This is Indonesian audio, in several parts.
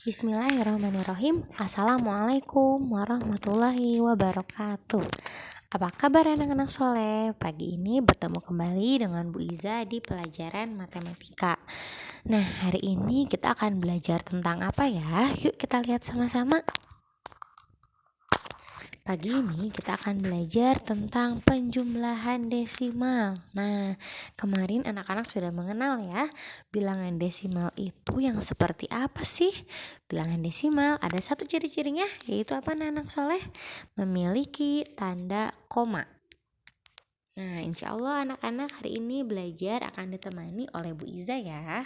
Bismillahirrahmanirrahim. Assalamualaikum warahmatullahi wabarakatuh. Apa kabar anak-anak soleh? Pagi ini bertemu kembali dengan Bu Iza di pelajaran matematika. Nah, hari ini kita akan belajar tentang apa ya? Yuk kita lihat sama-sama. Pagi ini kita akan belajar tentang penjumlahan desimal. Nah, kemarin anak-anak sudah mengenal ya, bilangan desimal itu yang seperti apa sih? Bilangan desimal ada satu ciri-cirinya, yaitu apa anak-anak soleh? Memiliki tanda koma. Nah, insya Allah anak-anak hari ini belajar akan ditemani oleh Bu Iza ya.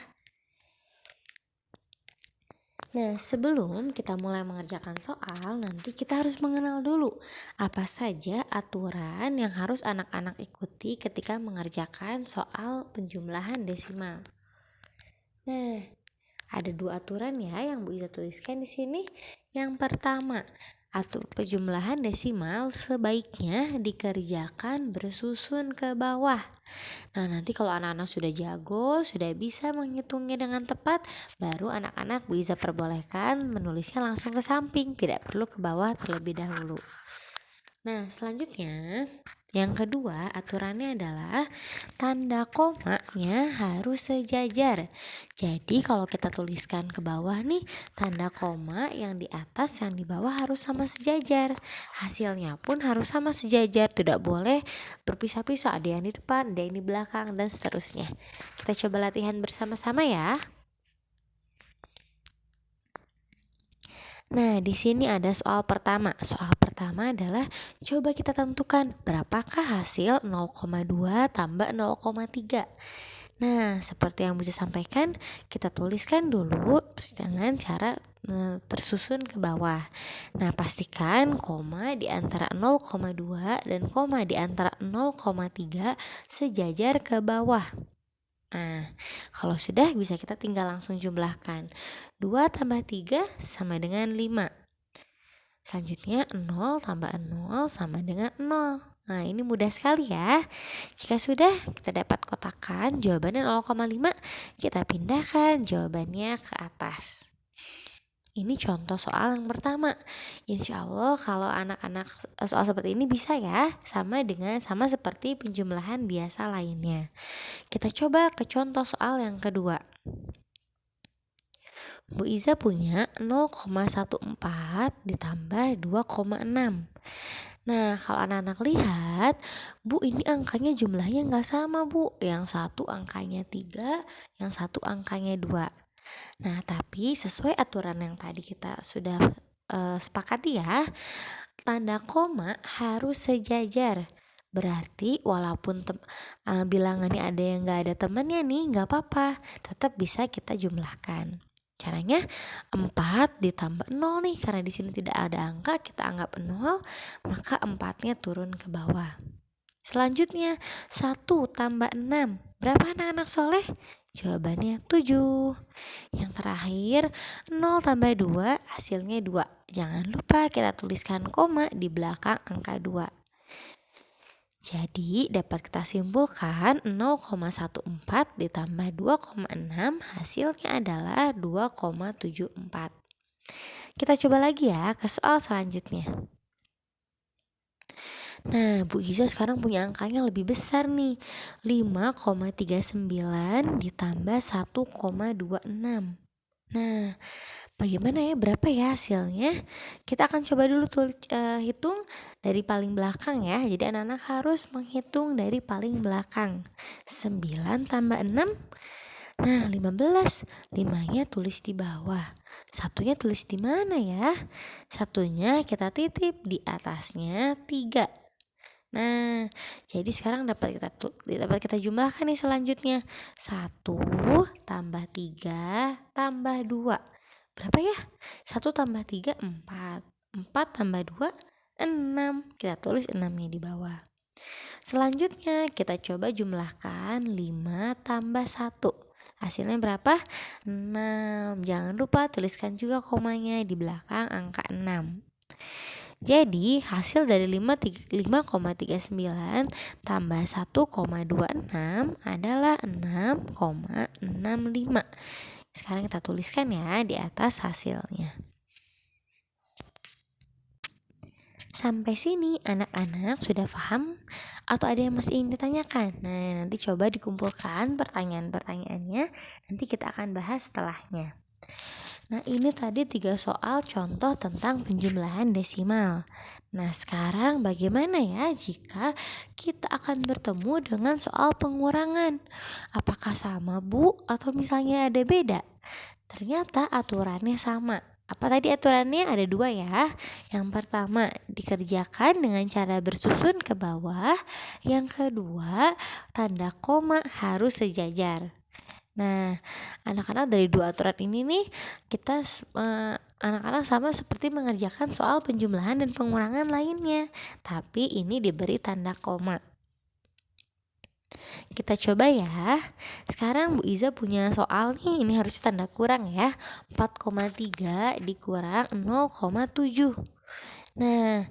Nah, sebelum kita mulai mengerjakan soal, nanti kita harus mengenal dulu apa saja aturan yang harus anak-anak ikuti ketika mengerjakan soal penjumlahan desimal. Nah, ada dua aturan ya yang Bu Iza tuliskan di sini. Yang pertama, penjumlahan desimal sebaiknya dikerjakan bersusun ke bawah. Nah, nanti kalau anak-anak sudah jago, sudah bisa menghitungnya dengan tepat, baru anak-anak bisa perbolehkan menulisnya langsung ke samping, tidak perlu ke bawah terlebih dahulu. Nah, selanjutnya yang kedua aturannya adalah tanda komanya harus sejajar. Jadi kalau kita tuliskan ke bawah nih, tanda koma yang di atas yang di bawah harus sama sejajar. Hasilnya pun harus sama sejajar, tidak boleh berpisah-pisah, ada yang di depan, ada yang di belakang, dan seterusnya. Kita coba latihan bersama-sama ya. Nah, di sini ada soal pertama. Soal pertama adalah coba kita tentukan berapakah hasil 0,2 tambah 0,3. Nah, seperti yang bisa sampaikan, kita tuliskan dulu dengan cara tersusun ke bawah. Nah, pastikan koma di antara 0,2 dan koma di antara 0,3 sejajar ke bawah. Nah, kalau sudah bisa kita tinggal langsung jumlahkan. 2 tambah 3 sama dengan 5. Selanjutnya 0 tambah 0 sama dengan 0. Nah, ini mudah sekali ya. Jika sudah kita dapat kotakan jawabannya 0,5, kita pindahkan jawabannya ke atas. Ini contoh soal yang pertama. Insya Allah kalau anak-anak soal seperti ini bisa ya, sama seperti penjumlahan biasa lainnya. Kita coba ke contoh soal yang kedua. Bu Iza punya 0,14 ditambah 2,6. Nah, kalau anak-anak lihat, Bu, ini angkanya jumlahnya nggak sama, Bu. Yang satu angkanya 3, yang satu angkanya 2. Nah, tapi sesuai aturan yang tadi kita sudah sepakati ya, tanda koma harus sejajar. Berarti walaupun bilangannya ada yang nggak ada temannya nih, nggak apa-apa, tetap bisa kita jumlahkan. Caranya 4 ditambah 0 nih, karena di sini tidak ada angka, kita anggap 0, maka 4-nya turun ke bawah. Selanjutnya 1 tambah 6. Berapa anak-anak soleh? Jawabannya 7. Yang terakhir 0 tambah 2 hasilnya 2. Jangan lupa kita tuliskan koma di belakang angka 2. Jadi dapat kita simpulkan 0,14 ditambah 2,6 hasilnya adalah 2,74. Kita coba lagi ya ke soal selanjutnya. Nah, Bu Iza sekarang punya angkanya lebih besar nih, 5,39 ditambah 1,26. Nah, bagaimana ya, berapa ya hasilnya? Kita akan coba dulu hitung dari paling belakang ya. Jadi anak-anak harus menghitung dari paling belakang. 9 tambah 6. Nah, 15. 5-nya tulis di bawah. Satunya tulis di mana ya? Satunya kita titip di atasnya 3. Nah, jadi sekarang dapat kita jumlahkan nih selanjutnya. 1 tambah 3 tambah 2. Berapa ya? 1 tambah 3, 4. 4 tambah 2, 6. Kita tulis 6-nya di bawah. Selanjutnya kita coba jumlahkan 5 tambah 1. Hasilnya berapa? 6. Jangan lupa tuliskan juga komanya di belakang angka 6. Jadi hasil dari 5,39 tambah 1,26 adalah 6,65. Sekarang kita tuliskan ya di atas hasilnya. Sampai sini anak-anak sudah paham atau ada yang masih ingin ditanyakan? Nah, nanti coba dikumpulkan pertanyaan-pertanyaannya, nanti kita akan bahas setelahnya. Nah, ini tadi 3 soal contoh tentang penjumlahan desimal. Nah, sekarang bagaimana ya jika kita akan bertemu dengan soal pengurangan? Apakah sama, Bu? Atau misalnya ada beda? Ternyata aturannya sama. Apa tadi aturannya? Ada 2 ya. Yang pertama, dikerjakan dengan cara bersusun ke bawah. Yang kedua, tanda koma harus sejajar. Nah, anak-anak dari 2 aturan ini nih, kita anak-anak sama seperti mengerjakan soal penjumlahan dan pengurangan lainnya, tapi ini diberi tanda koma. Kita coba ya. Sekarang Bu Iza punya soal nih, ini harus tanda kurang ya. 4,3 dikurang 0,7. Nah,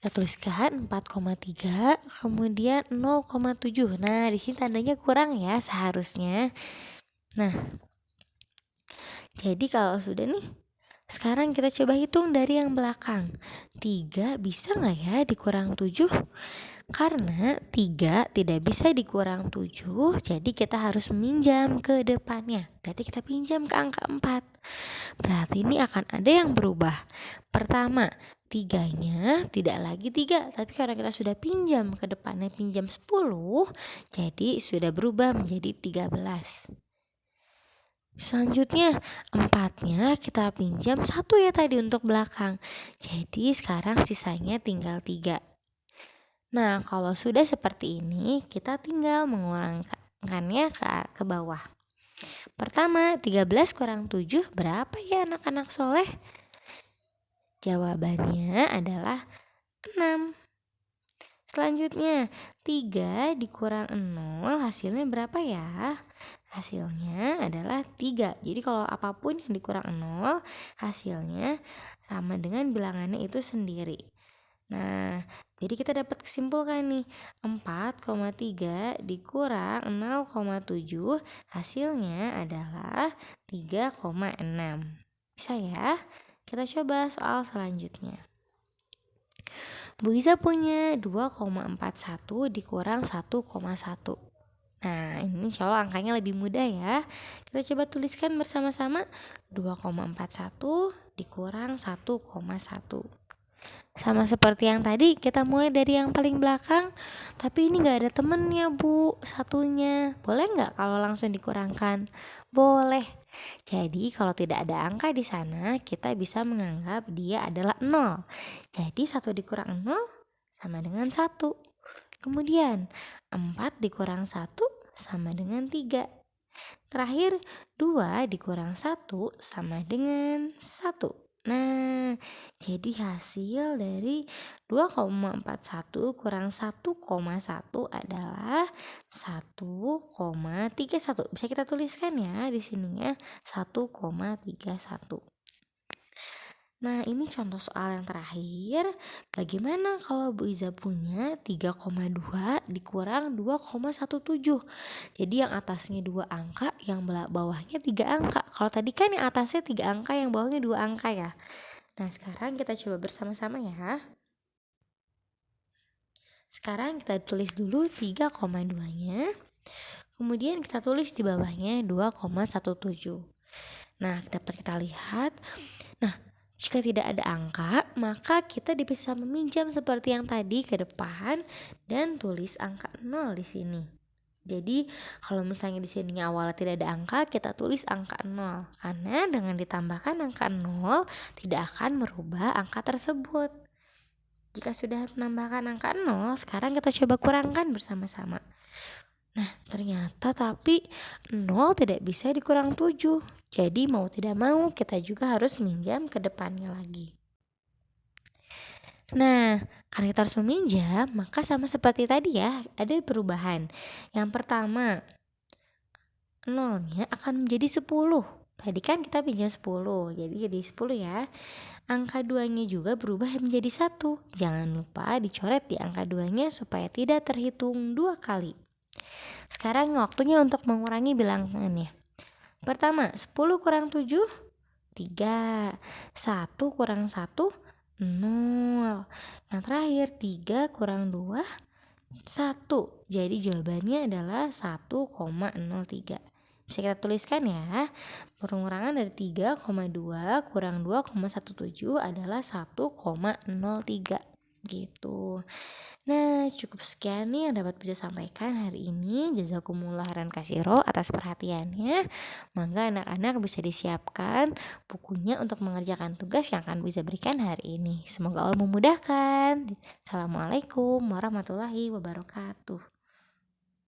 kita tuliskan 4,3 kemudian 0,7. Nah, di sini tandanya kurang ya seharusnya. Nah, jadi kalau sudah nih, sekarang kita coba hitung dari yang belakang. 3 bisa nggak ya dikurang 7? Karena 3 tidak bisa dikurang 7, jadi kita harus meminjam ke depannya. Berarti kita pinjam ke angka 4. Berarti ini akan ada yang berubah. Pertama, 3-nya tidak lagi 3, tapi karena kita sudah pinjam ke depannya, pinjam 10, jadi sudah berubah menjadi 13. Selanjutnya 4-nya kita pinjam 1 ya tadi untuk belakang. Jadi sekarang sisanya tinggal 3. Nah, kalau sudah seperti ini, kita tinggal mengurangkannya ke bawah. Pertama, 13 kurang 7 berapa ya anak-anak soleh? Jawabannya adalah 6. Selanjutnya, 3 dikurang 0 hasilnya berapa ya? Hasilnya adalah 3. Jadi kalau apapun yang dikurang 0, hasilnya sama dengan bilangannya itu sendiri. Nah, jadi kita dapat kesimpulkan nih, 4,3 dikurang 0,7 hasilnya adalah 3,6. Bisa ya? Kita coba soal selanjutnya. Bu Iza punya 2,41 dikurang 1,1. Nah, ini insya Allah angkanya lebih mudah ya. Kita coba tuliskan bersama-sama 2,41 dikurang 1,1. Sama seperti yang tadi, kita mulai dari yang paling belakang. Tapi ini gak ada temennya Bu, satunya. Boleh gak kalau langsung dikurangkan? Boleh. Jadi kalau tidak ada angka di sana, kita bisa menganggap dia adalah 0. Jadi 1 dikurang 0 sama dengan 1. Kemudian 4 dikurang 1 sama dengan 3. Terakhir 2 dikurang 1 sama dengan 1. Nah, jadi hasil dari 2,41 kurang 1,1 adalah 1,31. Bisa kita tuliskan ya di sininya 1,31. Nah, ini contoh soal yang terakhir. Bagaimana kalau Bu Iza punya 3,2 dikurang 2,17? Jadi yang atasnya 2 angka, yang bawahnya 3 angka. Kalau tadi kan yang atasnya 3 angka, yang bawahnya 2 angka ya. Nah, sekarang kita coba bersama-sama ya. Sekarang kita tulis dulu 3,2-nya. Kemudian kita tulis di bawahnya 2,17. Nah, dapat kita lihat. Nah, jika tidak ada angka, maka kita bisa meminjam seperti yang tadi ke depan dan tulis angka 0 di sini. Jadi, kalau misalnya di sini awalnya tidak ada angka, kita tulis angka 0. Karena dengan ditambahkan angka 0 tidak akan merubah angka tersebut. Jika sudah menambahkan angka 0, sekarang kita coba kurangkan bersama-sama. Nah, ternyata tapi 0 tidak bisa dikurang 7. Jadi mau tidak mau kita juga harus minjam ke depannya lagi. Nah, karena kita harus meminjam, maka sama seperti tadi ya, ada perubahan. Yang pertama, 0-nya akan menjadi 10. Tadi kan kita pinjam 10, jadi 10 ya. Angka 2-nya juga berubah menjadi 1. Jangan lupa dicoret di angka 2-nya supaya tidak terhitung 2 kali. Sekarang waktunya untuk mengurangi bilangannya. Pertama, 10 kurang 7, 3. 1 kurang 1, 0. Yang terakhir, 3 kurang 2, 1. Jadi jawabannya adalah 1,03. Bisa kita tuliskan ya. Pengurangan dari 3,2 kurang 2,17 adalah 1,03 gitu. Nah, cukup sekian nih yang dapat bisa sampaikan hari ini. Jazakumullah khairan katsiro atas perhatiannya. Mangga anak-anak bisa disiapkan bukunya untuk mengerjakan tugas yang akan bisa berikan hari ini. Semoga Allah memudahkan. Assalamualaikum warahmatullahi wabarakatuh.